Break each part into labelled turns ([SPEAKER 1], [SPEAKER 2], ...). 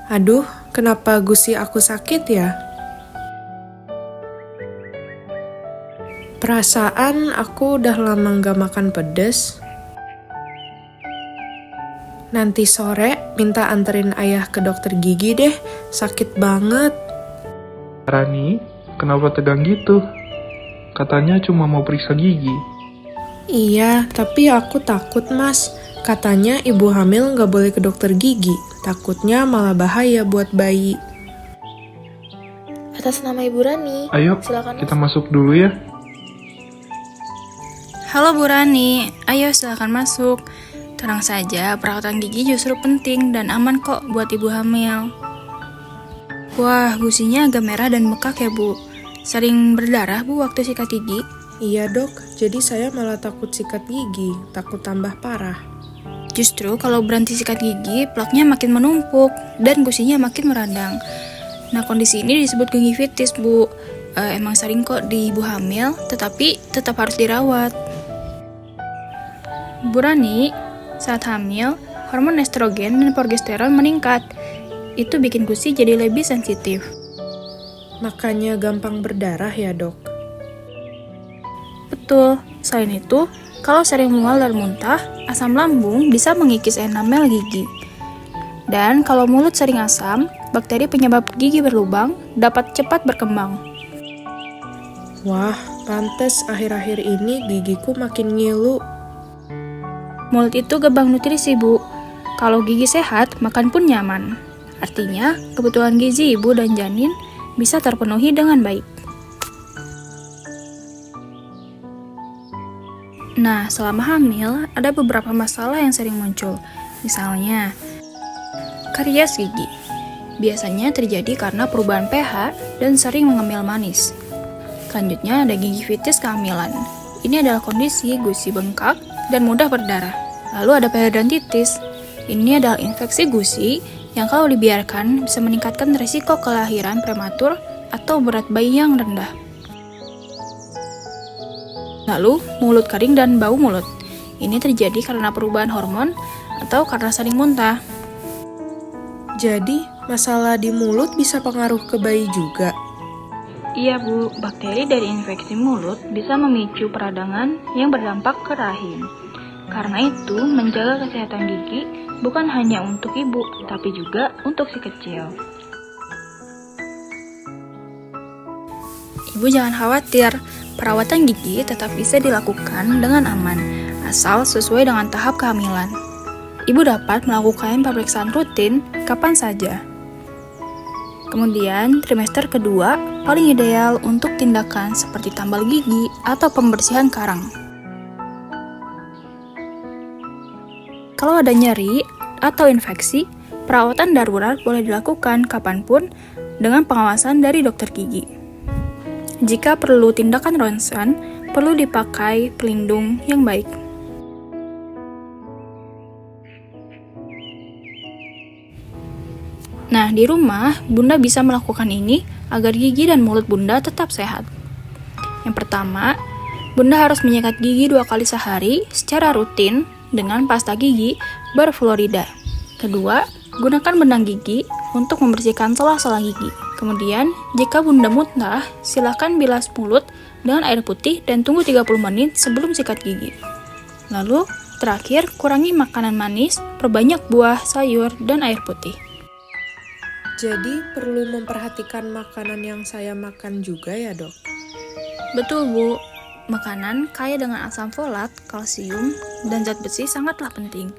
[SPEAKER 1] Aduh, kenapa gusi aku sakit ya? Perasaan aku udah lama gak makan pedes. Nanti sore minta anterin ayah ke dokter gigi deh, sakit banget.
[SPEAKER 2] Rani, kenapa tegang gitu? Katanya cuma mau periksa gigi.
[SPEAKER 1] Iya, tapi aku takut mas. Katanya ibu hamil gak boleh ke dokter gigi. Takutnya malah bahaya buat bayi.
[SPEAKER 3] Atas nama Ibu Rani,
[SPEAKER 2] Ayo,
[SPEAKER 3] silakan
[SPEAKER 2] kita masuk dulu ya.
[SPEAKER 4] Halo Bu Rani, ayo silakan masuk. Tenang saja, perawatan gigi justru penting dan aman kok buat ibu hamil. Wah, gusinya agak merah dan bengkak ya Bu. Sering berdarah Bu waktu sikat gigi?
[SPEAKER 1] Iya dok, jadi saya malah takut sikat gigi, takut tambah parah.
[SPEAKER 4] Justru kalau berhenti sikat gigi, plaknya makin menumpuk dan gusinya makin meradang. Nah, kondisi ini disebut gingivitis, Bu. Emang sering kok di ibu hamil, tetapi tetap harus dirawat. Bu Rani, saat hamil, hormon estrogen dan progesteron meningkat. Itu bikin gusi jadi lebih sensitif.
[SPEAKER 1] Makanya gampang berdarah ya dok?
[SPEAKER 4] Betul, selain itu, kalau sering mual dan muntah, asam lambung bisa mengikis enamel gigi. Dan kalau mulut sering asam, bakteri penyebab gigi berlubang dapat cepat berkembang.
[SPEAKER 1] Wah, pantes akhir-akhir ini gigiku makin ngilu.
[SPEAKER 4] Mulut itu gerbang nutrisi, Bu. Kalau gigi sehat, makan pun nyaman. Artinya, kebutuhan gizi ibu dan janin bisa terpenuhi dengan baik. Nah, selama hamil, ada beberapa masalah yang sering muncul. Misalnya, karies gigi. Biasanya terjadi karena perubahan pH dan sering mengemil manis. Selanjutnya ada gingivitis kehamilan. Ini adalah kondisi gusi bengkak dan mudah berdarah. Lalu ada periodontitis. Ini adalah infeksi gusi yang kalau dibiarkan bisa meningkatkan risiko kelahiran prematur atau berat bayi yang rendah. Lalu, mulut kering dan bau mulut. Ini terjadi karena perubahan hormon atau karena sering muntah.
[SPEAKER 1] Jadi, masalah di mulut bisa pengaruh ke bayi juga?
[SPEAKER 4] Iya Bu, bakteri dari infeksi mulut bisa memicu peradangan yang berdampak ke rahim. Karena itu, menjaga kesehatan gigi bukan hanya untuk ibu, tapi juga untuk si kecil. Ibu jangan khawatir, perawatan gigi tetap bisa dilakukan dengan aman, asal sesuai dengan tahap kehamilan. Ibu dapat melakukan pemeriksaan rutin kapan saja. Kemudian, trimester kedua paling ideal untuk tindakan seperti tambal gigi atau pembersihan karang. Kalau ada nyeri atau infeksi, perawatan darurat boleh dilakukan kapanpun dengan pengawasan dari dokter gigi. Jika perlu tindakan ronsen, perlu dipakai pelindung yang baik. Nah, di rumah, Bunda bisa melakukan ini agar gigi dan mulut Bunda tetap sehat. Yang pertama, Bunda harus menyikat gigi 2 kali sehari secara rutin dengan pasta gigi berfluorida. Kedua, gunakan benang gigi untuk membersihkan sela-sela gigi. Kemudian, jika Bunda muntah, silakan bilas mulut dengan air putih dan tunggu 30 menit sebelum sikat gigi. Lalu, terakhir, kurangi makanan manis, perbanyak buah, sayur, dan air putih.
[SPEAKER 1] Jadi, perlu memperhatikan makanan yang saya makan juga ya dok?
[SPEAKER 4] Betul Bu, makanan kaya dengan asam folat, kalsium, dan zat besi sangatlah penting.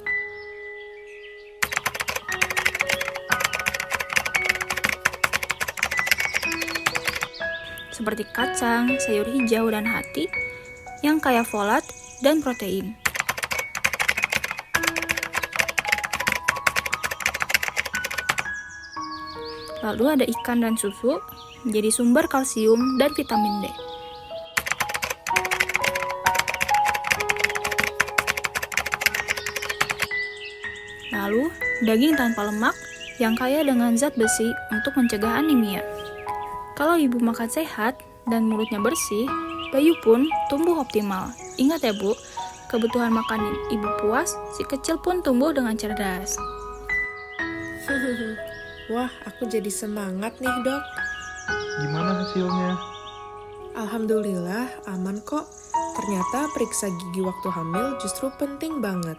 [SPEAKER 4] Seperti kacang, sayur hijau, dan hati yang kaya folat dan protein. Lalu ada ikan dan susu, menjadi sumber kalsium dan vitamin D. Lalu, daging tanpa lemak yang kaya dengan zat besi untuk mencegah anemia. Kalau ibu makan sehat dan mulutnya bersih, bayi pun tumbuh optimal. Ingat ya Bu, kebutuhan makanan ibu puas, si kecil pun tumbuh dengan cerdas.
[SPEAKER 1] Wah, aku jadi semangat nih, Dok.
[SPEAKER 2] Gimana hasilnya?
[SPEAKER 1] Alhamdulillah, aman kok. Ternyata periksa gigi waktu hamil justru penting banget.